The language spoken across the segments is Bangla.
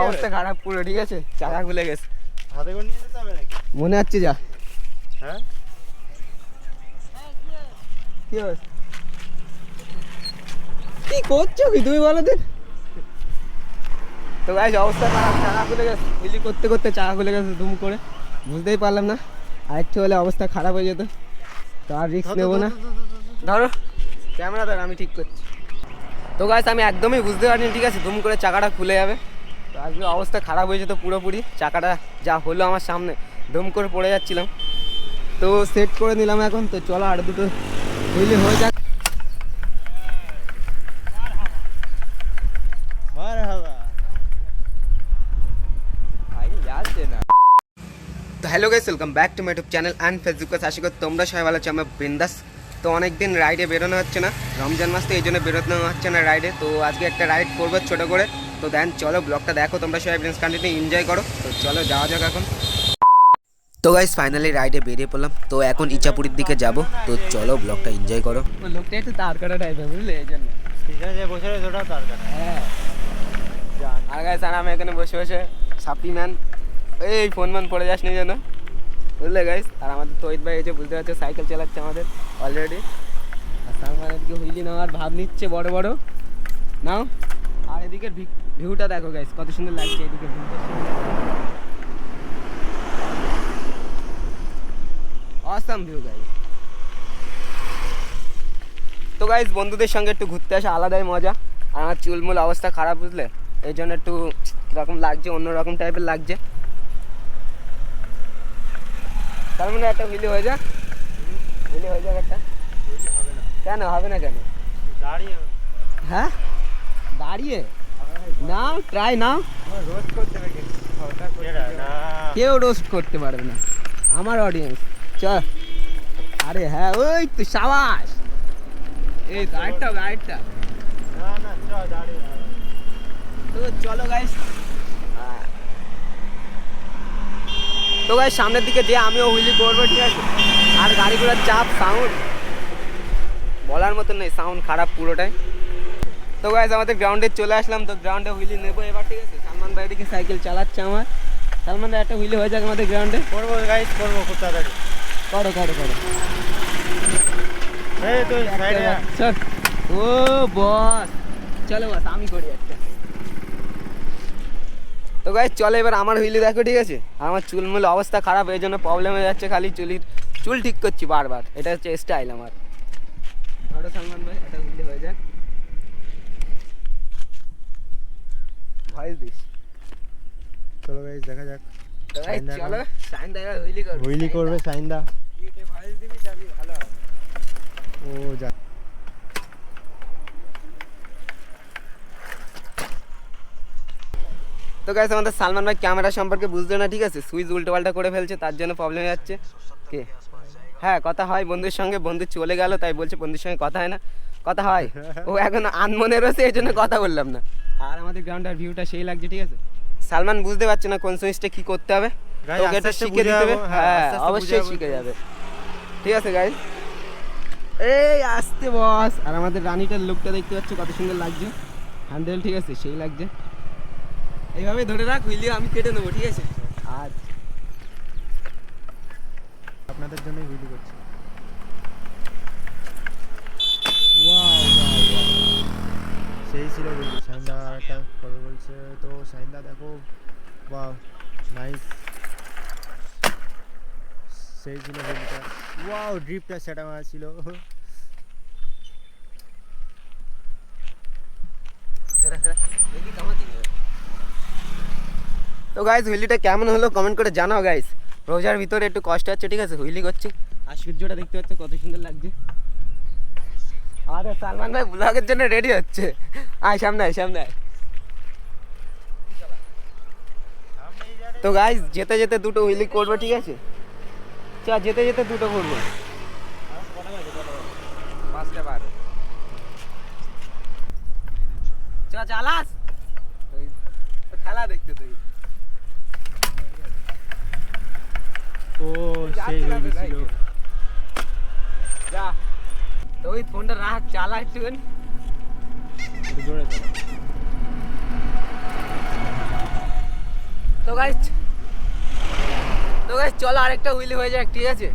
অবস্থা খারাপ পুরো, ঠিক আছে, চাকা খুলে গেছে। হাতে করে নিয়ে যেতে হবে নাকি? মনে হচ্ছে যা। হ্যাঁ কি হচ্ছে? কি করছো কি তুমি বলো দিন? তো গাইস অবস্থা খারাপ, চাকা খুলে গেছে, হুইলি করতে করতে চাকা খুলে গেছে দুম করে, বুঝতেই পারলাম না। আরেকটু হলে অবস্থা খারাপ হয়ে যেত, তো আর রিস্ক নেবো না। ধরো ক্যামেরা ধর, আমি ঠিক করছি। তো গাইস আমি একদমই বুঝতে পারিনি, ঠিক আছে, দুম করে চাকাটা খুলে যাবে। তো আজকে অবস্থা খারাপ হয়ে যেত পুরোপুরি, চাকাটা যা হলো আমার সামনে দুম করে পড়ে যাচ্ছিলাম। তো সেট করে নিলাম এখন। তো চলো আর দুটো হুইলি হয়ে যাক। তো hello guys, welcome back to my YouTube channel and Facebook page. আশা করি তোমরা সবাই ভালো আছো, আমরা বিন্দাস। তো অনেকদিন রাইডে বেরোনো হচ্ছে না, রমজান মাস তো এই জন্য বেরোনো হচ্ছে না রাইডে। তো আজকে একটা রাইড করবো ছোটো করে। তো দেন চলো ব্লগটা দেখো তোমরা সবাই, ফ্রেন্ডস কন্টিনিউ এনজয় করো। তো চলো যাওয়া যাক এখন। তো গাইস ফাইনালি রাইডে বেরিয়ে পড়লাম। তো এখন ইচ্ছাপুরীর দিকে যাব। তো চলো ব্লগটা এনজয় করো। লোকটা একটু তার কাটা টাইপের, বুঝলে, এই জন্য পিছনে বসে রয়েছে ওটা তার কাটা। হ্যাঁ। আর গাইস আর আমি এখানে বসে বসে সাপি ম্যান, এই ফোন মান পড়ে যাস নি যেন, বুঝলে গাইস। আর আমাদের তৈত ভাই এই যে বুঝতে পারছো সাইকেল চালাচ্ছে আমাদের অলরেডি। আর সালমান এদিকে হুইলি নেওয়ার ভাব নিচ্ছে বড় বড় নাও। আর এদিকের ভিউটা দেখো গাইস, কত সুন্দর লাগছে এদিকে ভিউটা, অসাম ভিউ গাইস। তো গাইস বন্ধুদের সঙ্গে একটু ঘুরতে আসা আলাদাই মজা। আর আমার চুলমুল অবস্থা খারাপ, বুঝলে, এই জন্য একটু কীরকম লাগছে, অন্যরকম টাইপের লাগছে। তার মানে একটা হুইলি হয়ে যাক, হুইলি হয়ে যাক একটা। হবে না। কেন হবে না কেন? দাঁড়িয়ে। হ্যাঁ দাঁড়িয়ে নাও, ট্রাই নাও। রোস্ট করতে হবে না, কেউ রোস্ট করতে পারবে না আমার অডিয়েন্স। চল, আরে হ্যাঁ ওই তো সাবাস, এই তো আরেকটা হবে, আরেকটা। না না চল দাঁড়িয়ে। তো চলো গাইস। তো গাইস সামনের দিকে যে আমিও হুইলি করবো, ঠিক আছে। আর গাড়ি ঘোড়ার চাপ, সাউন্ড বলার মতন নেই, সাউন্ড খারাপ পুরোটাই। তো গাইস আমাদের গ্রাউন্ডে চলে আসলাম। তো গ্রাউন্ডে হুইলি নেবো এবার, ঠিক আছে। সালমান ভাই দিকে সাইকেল চালাচ্ছে আমার। সালমান ভাই একটা হুইলি হয়ে যাক আমাদের গ্রাউন্ডে। করবো গাইস, করবো খুব তাড়াতাড়ি। করো করো করো। এই তুই সাইডে চল। ও বস, চলো বস আমি করি একটা। তো গাইস চলো এবার আমার হুইলি দেখো, ঠিক আছে। আর আমার চুলমুল অবস্থা খারাপ, এই জন্য প্রবলেম হয়ে যাচ্ছে, খালি চুল ঠিক করছি বারবার, এটা হচ্ছে স্টাইল আমার। ধরো সালমান ভাই একটা হুইলি হয়ে যাক, ভয়েস দিস। চলো গাইস দেখা যাক। তো গাইস চলো সাইন দেখা হুইলি করবে, হুইলি করবে সাইন্দা। এটা ভয়েস দিবি যাবি ভালো হবে। ও যা। তো গাইস আমাদের সালমান ভাই ক্যামেরা সম্পর্কে বুঝলো না, ঠিক আছে, সুইচ উল্টো পাল্টা করে ফেলছে, তার জন্য প্রবলেম হয়ে যাচ্ছে। কে? হ্যাঁ কথা হয় বন্ধুর সঙ্গে, বন্ধু চলে গেল তাই বলছে বন্ধুর সঙ্গে কথা হয় না, কথা হয়। ও এখন আনমনে রয়েছে, এই জন্য কথা বললাম না। আর আমাদের গ্রাউন্ডের ভিউটা সেই লাগছে, ঠিক আছে। সালমান বুঝতে পারছে না কোন সুইচটা কি করতে হবে, তোকে এটা শিখে দিতে হবে। হ্যাঁ অবশ্যই শিখে যাবে, ঠিক আছে গাইস। এই আসতে বস। আর আমাদের রানিটার লুকটা দেখতে পাচ্ছ কত সুন্দর লাগছে, হ্যান্ডেল, ঠিক আছে, সেই লাগছে। এইভাবে ধরে রাখ, হুইলি আমি কেটে নেবো, ঠিক আছে। আজ আপনাদের জন্যই হুইলি করছি। সেই ছিল হুইলি। সাইন্দা একটা করবে বলছে, তো সাইন্দা দেখো। ওয়াও নাইস, সেই ছিল হুইলিটা। ওয়াও ড্রিপটা সেটা মারা ছিল। তো গাইস হুইলিটা কেমন হলো কমেন্ট করে জানাও গাইস। রোজার ভিতরে একটু কষ্ট হচ্ছে, ঠিক আছে, হুইলি করছি। আর সূর্যটা দেখতে পাচ্ছ কত সুন্দর লাগছে। আরে সালমান ভাই ব্লগের জন্য রেডি হচ্ছে, আয় সামনে আয়, সামনে আয়। তো গাইস যেতে যেতে দুটো হুইলি করবো, ঠিক আছে। চল যেতে যেতে দুটো করবো। 5টা 12 চ চালাস খেলা দেখতে তুই। ও সেই হুইলি ছিল। যা তো ওই ফোনটা রাখ, চালা একটুখানি। জোরে চালা। তো গাইস চলো আরেকটা হুইলি হয়ে যাক, ঠিক আছে?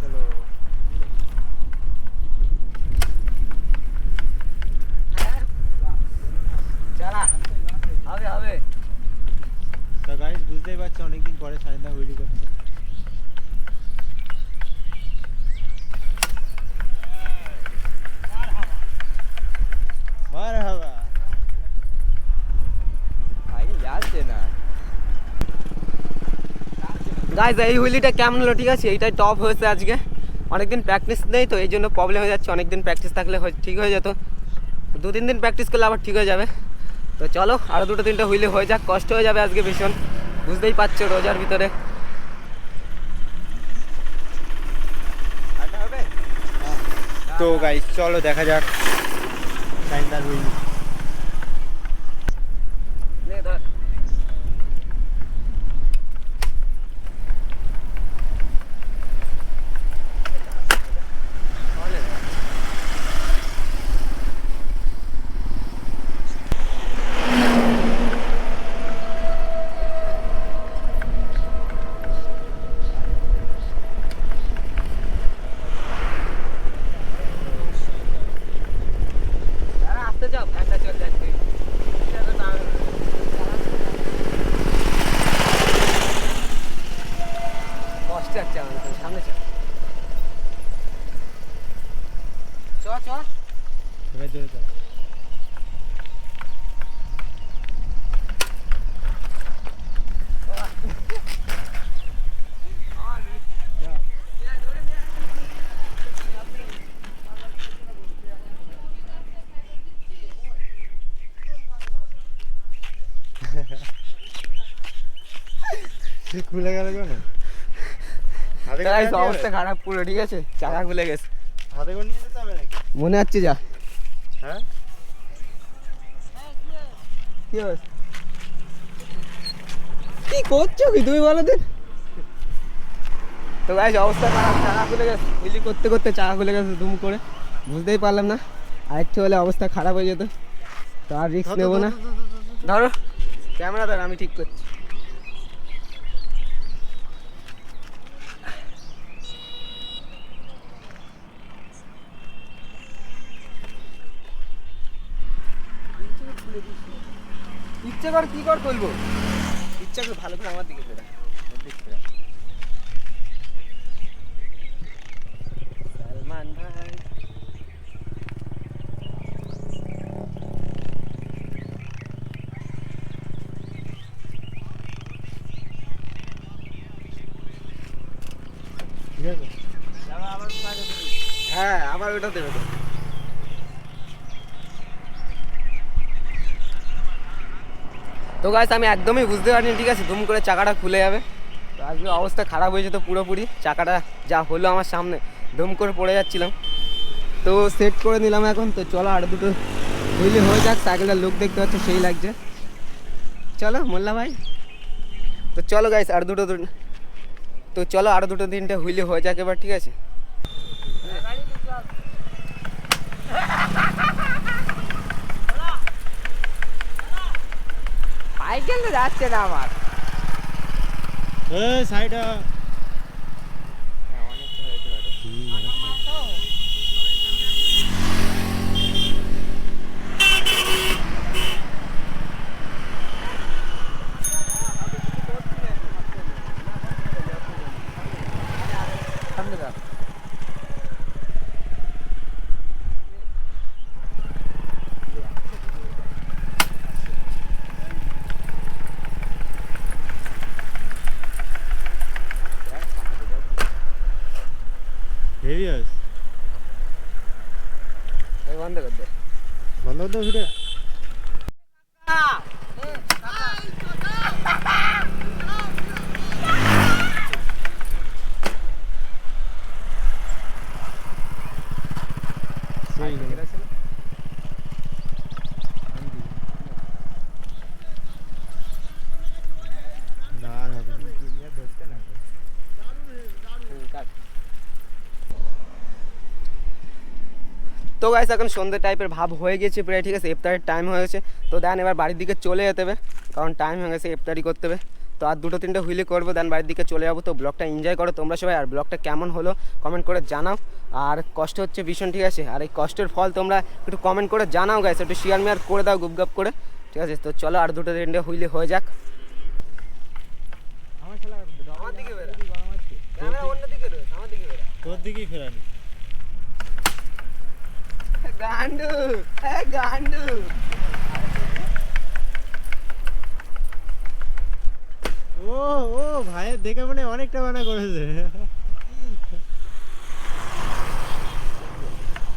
চলো চালা হবে তো গাইস বুঝতেই পারছো অনেকদিন পরে সাইন্দা হুইলি করছে। মারহাবা যাচ্ছে না গাইস। এই হুইলিটা কেমন হলো, ঠিক আছে? এইটাই টপ হয়েছে আজকে। অনেকদিন প্র্যাকটিস নেই তো এই জন্য প্রবলেম হয়ে যাচ্ছে। অনেকদিন প্র্যাকটিস থাকলে ঠিক হয়ে যেত। 2-3 দিন প্র্যাকটিস করলে আবার ঠিক হয়ে যাবে। তো চলো আরও 2-3টা হুইলি হয়ে যাক। কষ্ট হয়ে যাবে আজকে ভীষণ, বুঝতেই পারছো রোজার ভিতরে। তো গাইস চলো দেখা যাক সাইন্দার হুইলি। নে ধর। আসতে যাও, ফ্যানটা চল যাচ্ছে। কষ্ট হচ্ছে আমার তো, সামনে চল। চ এবার জোরে চলো। খুলে গেল কেন? হাতে করে গাইস নিয়ে অবস্থা যাবে? খারাপ পুরো, ঠিক আছে? চাকা খুলে গেছে হাতে করে নিয়ে যেতে হবে নাকি? মনে হচ্ছে। যা হ্যাঁ কি হয়েছে? কি করছো কি তুমি বলো দিন? তো গাইস অবস্থা খারাপ, চাকা খুলে গেছে। হুইলি করতে করতে চাকা খুলে গেছে দুম করে, বুঝতেই পারলাম না। আরেকটু হলে অবস্থা খারাপ হয়ে যেত। তো আর রিস্ক নেবো না। ধরো ক্যামেরা ধর, আমি ঠিক করছি। ইচ্ছে কর কি কর করবো, ইচ্ছা করে ভালো করে আমার দিকে ফেরা। সালমান ভাই ঠিক আছে হ্যাঁ আবার ওটা দেবে তো। তো গাইস আমি একদমই বুঝতে পারিনি, ঠিক আছে? দুম করে চাকাটা খুলে যাবে। তো আজকে অবস্থা খারাপ হয়েছে তো পুরোপুরি। চাকাটা যা হলো আমার সামনে, দুম করে পড়ে যাচ্ছিলাম। তো সেট করে নিলাম এখন। তো চলো আর 2টো হুইলি হয়ে যাক। সাইকেলটার লুক দেখতে পাচ্ছ সেই লাগছে। চলো মোল্লা ভাই। তো চলো গাইস আর 2-3টে হুইলি হয়ে যাক এবার, ঠিক আছে? সাইকেল তো যাচ্ছে না আমার। সাইডা হেভি আছে। বন্ধ কর দে। বন্ধ করতে ভিডিও। না আর হবে না। তো গাইস এখন সন্ধ্যে টাইপের ভাব হয়ে গেছে প্রায়, ঠিক আছে, ইফতারের টাইম হয়ে গেছে। তো দেন এবার বাড়ির দিকে চলে যেতে হবে, কারণ টাইম হয়ে গেছে, ইফতারি করতে হবে। তো আর 2-3টে হুইলি করবো, দেন বাড়ির দিকে চলে যাবো। তো ব্লগটা এনজয় করো তোমরা সবাই, আর ব্লগটা কেমন হলো কমেন্ট করে জানাও। আর কষ্ট হচ্ছে ভীষণ, ঠিক আছে, আর এই কষ্টের ফল তোমরা একটু কমেন্ট করে জানাও গাইস, একটু শেয়ার মেয়ার করে দাও গুপ গাপ করে, ঠিক আছে। তো চলো আর 2-3টে হুইলি হয়ে যাক। আমার দিকে বেরা, ক্যামেরা অন্য দিকে রয়েছে, আমার দিকে বেরা। তোর দিকেই ফেরানি। গান্ডু, গান্ডু। ও ও ভাইয়ের দেখে মানে অনেকটা বানা করেছে।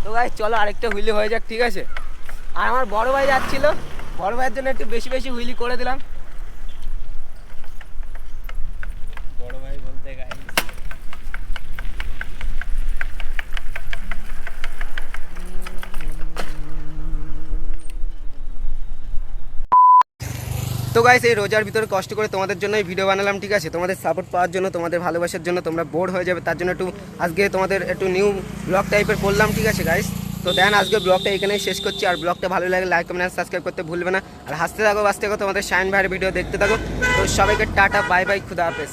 তো গাইস চলো আরেকটা হুইলি হয়ে যাক, ঠিক আছে। আর আমার বড় ভাই যাচ্ছিল, বড় ভাইয়ের জন্য একটু বেশি বেশি হুইলি করে দিলাম। বড় ভাই বলতে গাই তো গাইস এই রোজার ভিতরে কষ্ট করে তোমাদের জন্য এই ভিডিও বানালাম, ঠিক আছে, তোমাদের সাপোর্ট পাওয়ার জন্য, তোমাদের ভালোবাসার জন্য। তোমরা বোর হয়ে যাবে তার জন্য একটু আজকে তোমাদের একটু নিউ ব্লগ টাইপের করলাম, ঠিক আছে গাইস। তো দেন আজকে ব্লগটা এখানেই শেষ করছি। আর ব্লগটা ভালো লাগে লাইক কমেন্ট সাবস্ক্রাইব করতে ভুলবে না। আর হাসতে থাকো বাঁচতে থাকো, তোমাদের শাইন ভাইয়ের ভিডিও দেখতে থাকো। তো সবাইকে টাটা বাই বাই, খুদা হাফেজ।